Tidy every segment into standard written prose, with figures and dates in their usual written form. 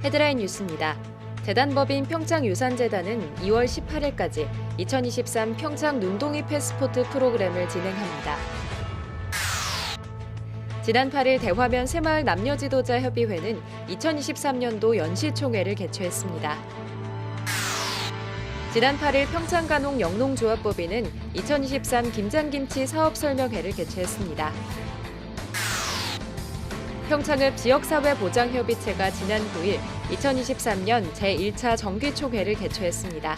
헤드라인 뉴스입니다. 재단법인 평창유산재단은 2월 18일까지 2023 평창 눈동이 패스포트 프로그램을 진행합니다. 지난 8일 대화면 새마을 남녀지도자협의회는 2023년도 연시총회를 개최했습니다. 지난 8일 평창간홍 영농조합법인은 2023 김장김치 사업설명회를 개최했습니다. 평창읍 지역사회보장협의체가 지난 9일 2023년 제1차 정기총회를 개최했습니다.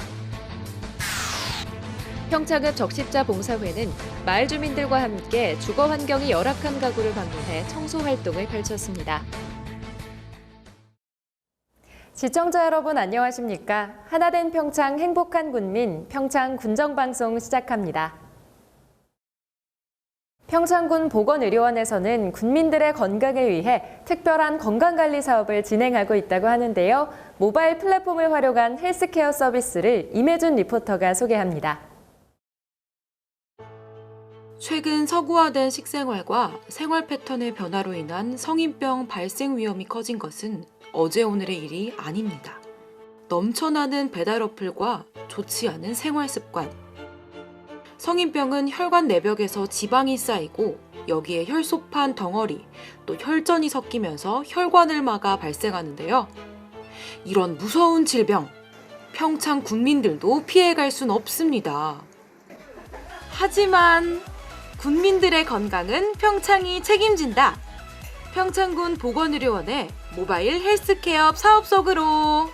평창읍 적십자봉사회는 마을 주민들과 함께 주거 환경이 열악한 가구를 방문해 청소 활동을 펼쳤습니다. 시청자 여러분 안녕하십니까? 하나된 평창 행복한 군민 평창 군정방송 시작합니다. 평창군 보건의료원에서는 군민들의 건강을 위해 특별한 건강관리 사업을 진행하고 있다고 하는데요. 모바일 플랫폼을 활용한 헬스케어 서비스를 임혜준 리포터가 소개합니다. 최근 서구화된 식생활과 생활 패턴의 변화로 인한 성인병 발생 위험이 커진 것은 어제 오늘의 일이 아닙니다. 넘쳐나는 배달 어플과 좋지 않은 생활 습관. 성인병은 혈관 내벽에서 지방이 쌓이고 여기에 혈소판 덩어리, 또 혈전이 섞이면서 혈관을 막아 발생하는데요. 이런 무서운 질병, 평창 군민들도 피해갈 순 없습니다. 하지만 군민들의 건강은 평창이 책임진다. 평창군 보건의료원의 모바일 헬스케어 사업 속으로.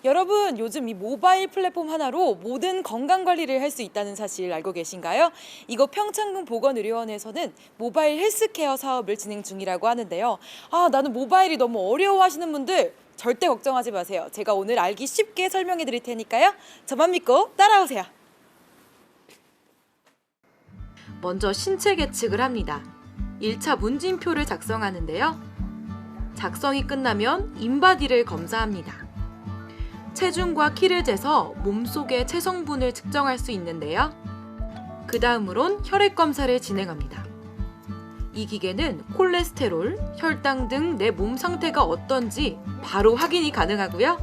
여러분, 요즘 이 모바일 플랫폼 하나로 모든 건강관리를 할 수 있다는 사실 알고 계신가요? 이거 평창군 보건의료원에서는 모바일 헬스케어 사업을 진행 중이라고 하는데요. 나는 모바일이 너무 어려워하시는 분들 절대 걱정하지 마세요. 제가 오늘 알기 쉽게 설명해 드릴 테니까요. 저만 믿고 따라오세요. 먼저 신체 계측을 합니다. 1차 문진표를 작성하는데요. 작성이 끝나면 인바디를 검사합니다. 체중과 키를 재서 몸속의 체성분을 측정할 수 있는데요. 그 다음으론 혈액 검사를 진행합니다. 이 기계는 콜레스테롤, 혈당 등 내 몸 상태가 어떤지 바로 확인이 가능하고요.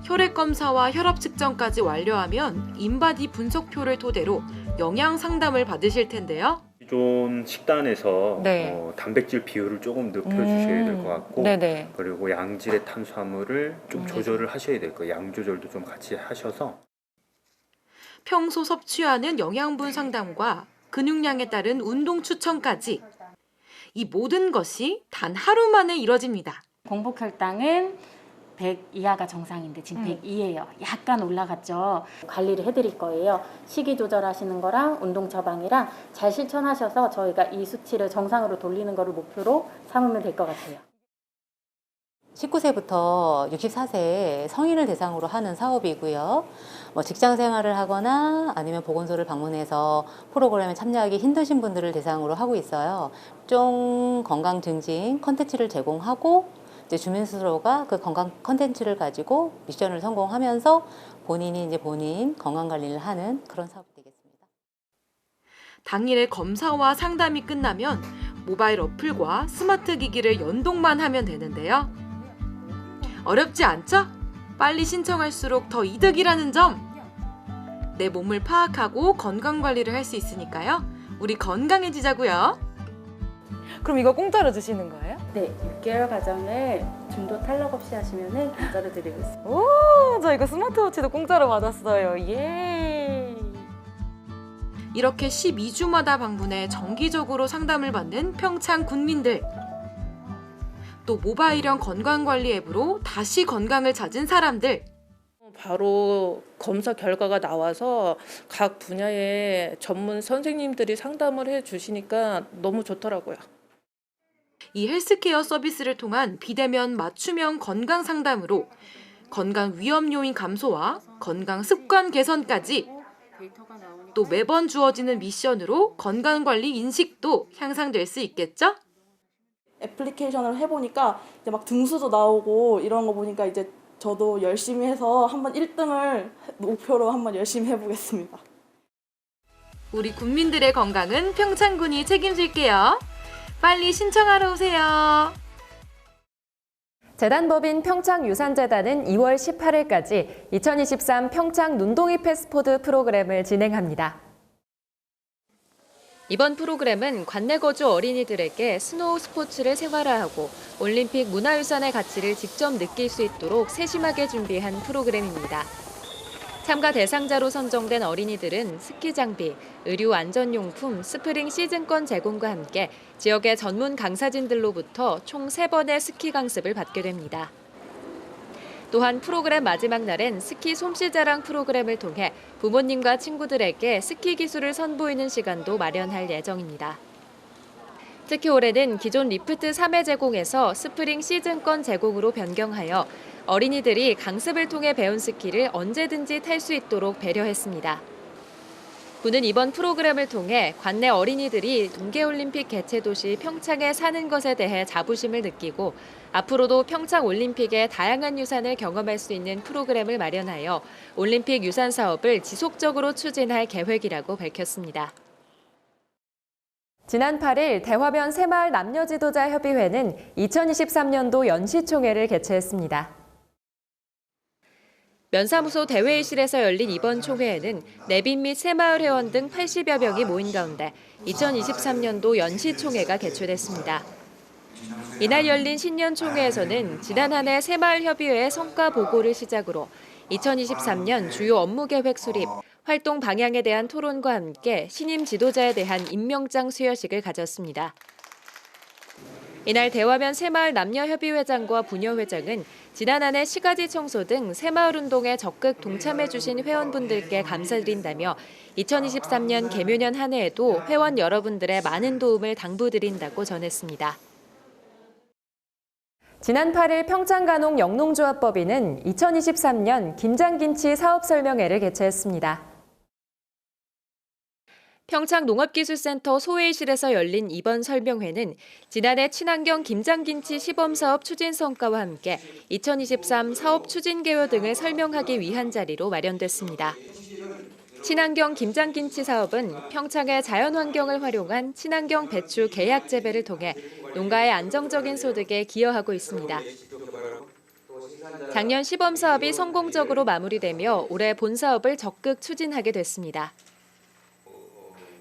혈액 검사와 혈압 측정까지 완료하면 인바디 분석표를 토대로 영양 상담을 받으실 텐데요. 기존 식단에서 단백질 비율을 조금 높여주셔야 될 것 같고, 그리고 양질의 탄수화물을 좀 조절을 하셔야 될 거예요. 양 조절도 좀 같이 하셔서. 평소 섭취하는 영양분 상담과 근육량에 따른 운동 추천까지 이 모든 것이 단 하루 만에 이뤄집니다. 공복 혈당은 100 이하가 정상인데 지금 102예요. 약간 올라갔죠. 관리를 해드릴 거예요. 식이 조절하시는 거랑 운동 처방이랑 잘 실천하셔서 저희가 이 수치를 정상으로 돌리는 거를 목표로 삼으면 될 것 같아요. 19세부터 64세 성인을 대상으로 하는 사업이고요. 직장 생활을 하거나 아니면 보건소를 방문해서 프로그램에 참여하기 힘드신 분들을 대상으로 하고 있어요. 좀 건강 증진 컨텐츠를 제공하고 주민 스스로가 그 건강 컨텐츠를 가지고 미션을 성공하면서 본인이 본인 건강 관리를 하는 그런 사업이 되겠습니다. 당일의 검사와 상담이 끝나면 모바일 어플과 스마트 기기를 연동만 하면 되는데요. 어렵지 않죠? 빨리 신청할수록 더 이득이라는 점! 내 몸을 파악하고 건강 관리를 할 수 있으니까요. 우리 건강해지자고요. 그럼 이거 공짜로 주시는 거예요? 네, 6개월 과정을 중도 탈락 없이 하시면 공짜로 드리고 있습니다. 오, 저 이거 스마트워치도 공짜로 받았어요. 예. 이렇게 12주마다 방문해 정기적으로 상담을 받는 평창 군민들. 또 모바일형 건강관리 앱으로 다시 건강을 찾은 사람들. 바로 검사 결과가 나와서 각 분야의 전문 선생님들이 상담을 해주시니까 너무 좋더라고요. 이 헬스케어 서비스를 통한 비대면 맞춤형 건강 상담으로 건강 위험 요인 감소와 건강 습관 개선까지 또 매번 주어지는 미션으로 건강관리 인식도 향상될 수 있겠죠? 애플리케이션을 해보니까 이제 막 등수도 나오고 이런 거 보니까 이제 저도 열심히 해서 한번 1등을 목표로 한번 열심히 해보겠습니다. 우리 국민들의 건강은 평창군이 책임질게요. 빨리 신청하러 오세요. 재단법인 평창유산재단은 2월 18일까지 2023 평창 눈동이 패스포드 프로그램을 진행합니다. 이번 프로그램은 관내 거주 어린이들에게 스노우 스포츠를 생활화하고 올림픽 문화유산의 가치를 직접 느낄 수 있도록 세심하게 준비한 프로그램입니다. 참가 대상자로 선정된 어린이들은 스키 장비, 의류 안전용품, 스프링 시즌권 제공과 함께 지역의 전문 강사진들로부터 총 3번의 스키 강습을 받게 됩니다. 또한 프로그램 마지막 날엔 스키 솜씨자랑 프로그램을 통해 부모님과 친구들에게 스키 기술을 선보이는 시간도 마련할 예정입니다. 특히 올해는 기존 리프트 3회 제공에서 스프링 시즌권 제공으로 변경하여 어린이들이 강습을 통해 배운 스키를 언제든지 탈 수 있도록 배려했습니다. 군은 이번 프로그램을 통해 관내 어린이들이 동계올림픽 개최 도시 평창에 사는 것에 대해 자부심을 느끼고 앞으로도 평창 올림픽의 다양한 유산을 경험할 수 있는 프로그램을 마련하여 올림픽 유산 사업을 지속적으로 추진할 계획이라고 밝혔습니다. 지난 8일 대화면 새마을 남녀지도자협의회는 2023년도 연시총회를 개최했습니다. 면사무소 대회의실에서 열린 이번 총회에는 내빈 및 새마을 회원 등 80여 명이 모인 가운데 2023년도 연시총회가 개최됐습니다. 이날 열린 신년총회에서는 지난 한 해 새마을협의회의 성과 보고를 시작으로 2023년 주요 업무계획 수립, 활동 방향에 대한 토론과 함께 신임 지도자에 대한 임명장 수여식을 가졌습니다. 이날 대화면 새마을 남녀협의회장과 부녀회장은 지난 한 해 시가지 청소 등 새마을운동에 적극 동참해 주신 회원분들께 감사드린다며 2023년 개묘년 한 해에도 회원 여러분들의 많은 도움을 당부드린다고 전했습니다. 지난 8일 평창간홍 영농조합법인은 2023년 김장김치 사업설명회를 개최했습니다. 평창농업기술센터 소회의실에서 열린 이번 설명회는 지난해 친환경 김장김치 시범사업 추진 성과와 함께 2023 사업 추진 개요 등을 설명하기 위한 자리로 마련됐습니다. 친환경 김장김치 사업은 평창의 자연환경을 활용한 친환경 배추 계약 재배를 통해 농가의 안정적인 소득에 기여하고 있습니다. 작년 시범사업이 성공적으로 마무리되며 올해 본사업을 적극 추진하게 됐습니다.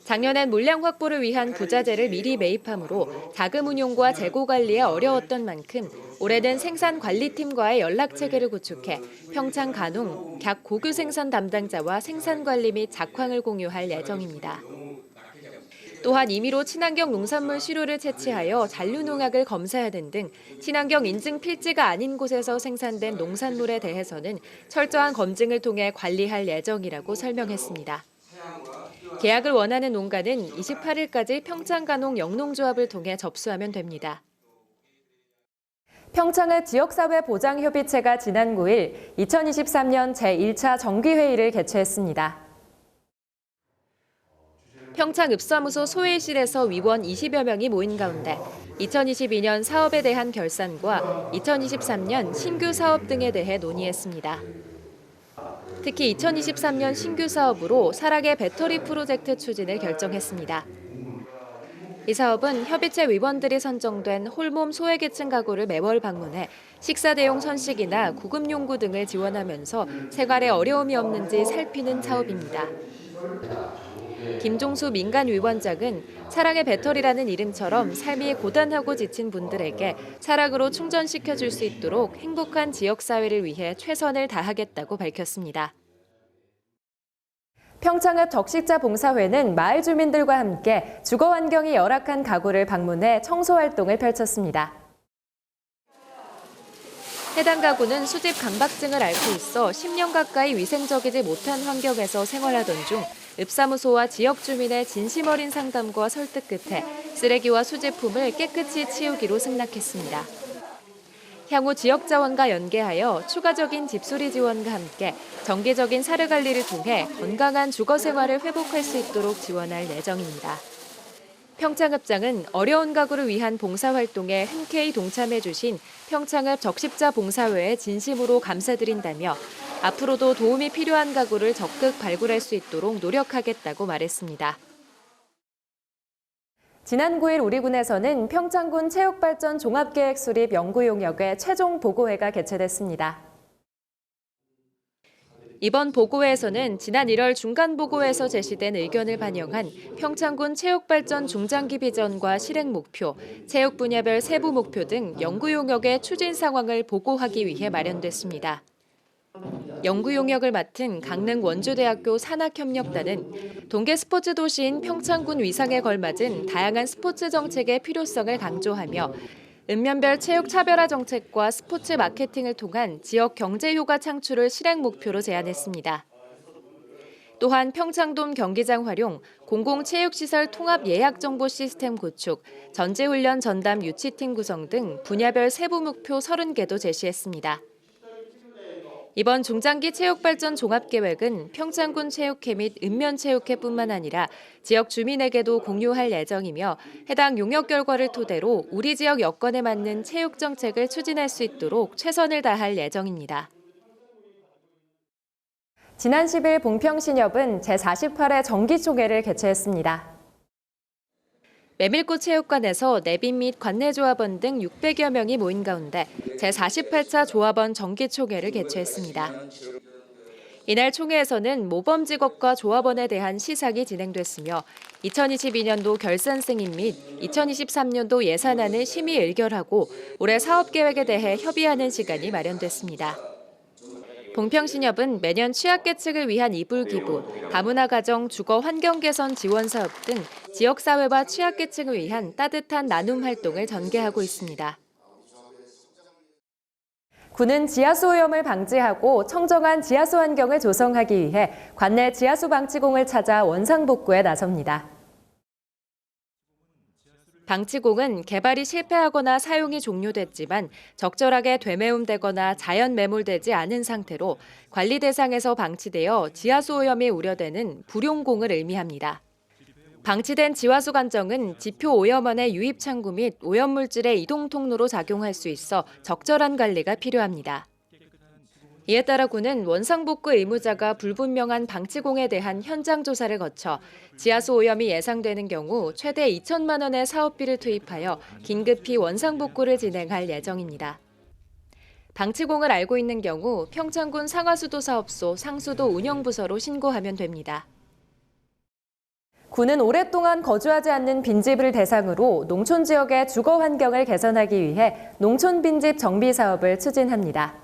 작년엔 물량 확보를 위한 부자재를 미리 매입하므로 자금 운용과 재고 관리에 어려웠던 만큼 올해는 생산관리팀과의 연락체계를 구축해 평창 간홍, 각 고교 생산 담당자와 생산관리 및 작황을 공유할 예정입니다. 또한 임의로 친환경 농산물 시료를 채취하여 잔류농약을 검사하는 등 친환경 인증 필지가 아닌 곳에서 생산된 농산물에 대해서는 철저한 검증을 통해 관리할 예정이라고 설명했습니다. 계약을 원하는 농가는 28일까지 평창간홍 영농조합을 통해 접수하면 됩니다. 평창의 지역사회 보장협의체가 지난 9일 2023년 제1차 정기회의를 개최했습니다. 평창읍사무소 소회의실에서 위원 20여 명이 모인 가운데 2022년 사업에 대한 결산과 2023년 신규 사업 등에 대해 논의했습니다. 특히 2023년 신규 사업으로 사락의 배터리 프로젝트 추진을 결정했습니다. 이 사업은 협의체 위원들이 선정된 홀몸 소외계층 가구를 매월 방문해 식사 대용 선식이나 구급용구 등을 지원하면서 생활에 어려움이 없는지 살피는 사업입니다. 김종수 민간위원장은 사랑의 배터리라는 이름처럼 삶이 고단하고 지친 분들에게 사랑으로 충전시켜줄 수 있도록 행복한 지역사회를 위해 최선을 다하겠다고 밝혔습니다. 평창읍 적십자 봉사회는 마을 주민들과 함께 주거 환경이 열악한 가구를 방문해 청소 활동을 펼쳤습니다. 해당 가구는 수집 강박증을 앓고 있어 10년 가까이 위생적이지 못한 환경에서 생활하던 중 읍사무소와 지역 주민의 진심 어린 상담과 설득 끝에 쓰레기와 수제품을 깨끗이 치우기로 승낙했습니다. 향후 지역 자원과 연계하여 추가적인 집수리 지원과 함께 정기적인 사료 관리를 통해 건강한 주거 생활을 회복할 수 있도록 지원할 예정입니다. 평창읍장은 어려운 가구를 위한 봉사활동에 흔쾌히 동참해 주신 평창읍 적십자 봉사회에 진심으로 감사드린다며 앞으로도 도움이 필요한 가구를 적극 발굴할 수 있도록 노력하겠다고 말했습니다. 지난 9일 우리 군에서는 평창군 체육발전 종합계획 수립 연구 용역의 최종 보고회가 개최됐습니다. 이번 보고회에서는 지난 1월 중간보고에서 제시된 의견을 반영한 평창군 체육발전 중장기 비전과 실행 목표, 체육 분야별 세부 목표 등 연구 용역의 추진 상황을 보고하기 위해 마련됐습니다. 연구 용역을 맡은 강릉 원주대학교 산학협력단은 동계 스포츠 도시인 평창군 위상에 걸맞은 다양한 스포츠 정책의 필요성을 강조하며 읍면별 체육 차별화 정책과 스포츠 마케팅을 통한 지역 경제 효과 창출을 실행 목표로 제안했습니다. 또한 평창돔 경기장 활용, 공공체육시설 통합 예약 정보 시스템 구축, 전지훈련 전담 유치팀 구성 등 분야별 세부 목표 30개도 제시했습니다. 이번 중장기 체육발전 종합계획은 평창군 체육회 및 읍면체육회뿐만 아니라 지역 주민에게도 공유할 예정이며 해당 용역 결과를 토대로 우리 지역 여건에 맞는 체육 정책을 추진할 수 있도록 최선을 다할 예정입니다. 지난 10일 봉평신협은 제48회 정기총회를 개최했습니다. 메밀꽃 체육관에서 내빈 및 관내조합원 등 600여 명이 모인 가운데 제48차 조합원 정기총회를 개최했습니다. 이날 총회에서는 모범직업과 조합원에 대한 시상이 진행됐으며 2022년도 결산 승인 및 2023년도 예산안을 심의 의결하고 올해 사업계획에 대해 협의하는 시간이 마련됐습니다. 봉평신협은 매년 취약계층을 위한 이불기부, 다문화 가정 주거 환경 개선 지원 사업 등 지역사회와 취약계층을 위한 따뜻한 나눔 활동을 전개하고 있습니다. 군은 지하수 오염을 방지하고 청정한 지하수 환경을 조성하기 위해 관내 지하수 방치공을 찾아 원상복구에 나섭니다. 방치공은 개발이 실패하거나 사용이 종료됐지만 적절하게 되매움되거나 자연 매몰되지 않은 상태로 관리 대상에서 방치되어 지하수 오염이 우려되는 불용공을 의미합니다. 방치된 지하수 관정은 지표 오염원의 유입 창구 및 오염물질의 이동 통로로 작용할 수 있어 적절한 관리가 필요합니다. 이에 따라 군은 원상복구 의무자가 불분명한 방치공에 대한 현장 조사를 거쳐 지하수 오염이 예상되는 경우 최대 2천만 원의 사업비를 투입하여 긴급히 원상복구를 진행할 예정입니다. 방치공을 알고 있는 경우 평창군 상하수도사업소 상수도 운영부서로 신고하면 됩니다. 군은 오랫동안 거주하지 않는 빈집을 대상으로 농촌 지역의 주거 환경을 개선하기 위해 농촌 빈집 정비 사업을 추진합니다.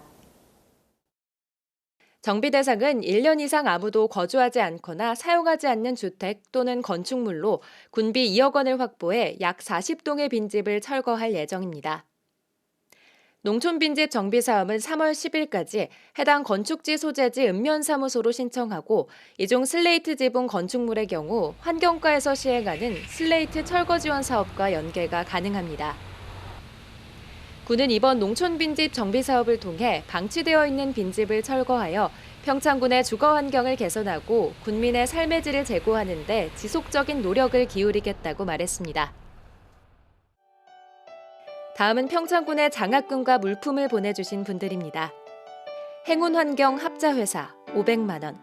정비 대상은 1년 이상 아무도 거주하지 않거나 사용하지 않는 주택 또는 건축물로 군비 2억 원을 확보해 약 40동의 빈집을 철거할 예정입니다. 농촌 빈집 정비 사업은 3월 10일까지 해당 건축지 소재지 읍면사무소로 신청하고 이중 슬레이트 지붕 건축물의 경우 환경과에서 시행하는 슬레이트 철거 지원 사업과 연계가 가능합니다. 군은 이번 농촌 빈집 정비 사업을 통해 방치되어 있는 빈집을 철거하여 평창군의 주거 환경을 개선하고 군민의 삶의 질을 제고하는 데 지속적인 노력을 기울이겠다고 말했습니다. 다음은 평창군의 장학금과 물품을 보내주신 분들입니다. 행운환경 합자회사 500만 원,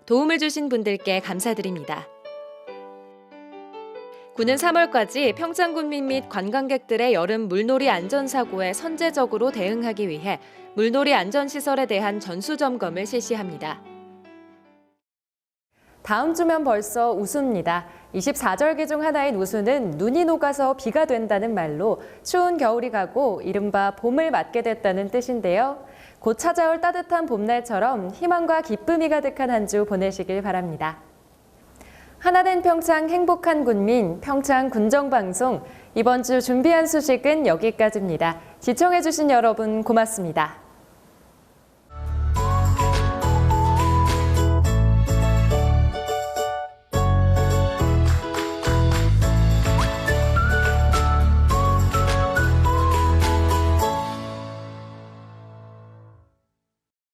도움을 주신 분들께 감사드립니다. 군은 3월까지 평창군민 및 관광객들의 여름 물놀이 안전사고에 선제적으로 대응하기 위해 물놀이 안전시설에 대한 전수점검을 실시합니다. 다음 주면 벌써 우수입니다. 24절기 중 하나인 우수는 눈이 녹아서 비가 된다는 말로 추운 겨울이 가고 이른바 봄을 맞게 됐다는 뜻인데요. 곧 찾아올 따뜻한 봄날처럼 희망과 기쁨이 가득한 한 주 보내시길 바랍니다. 하나된 평창 행복한 군민 평창 군정방송 이번 주 준비한 소식은 여기까지입니다. 시청해주신 여러분 고맙습니다.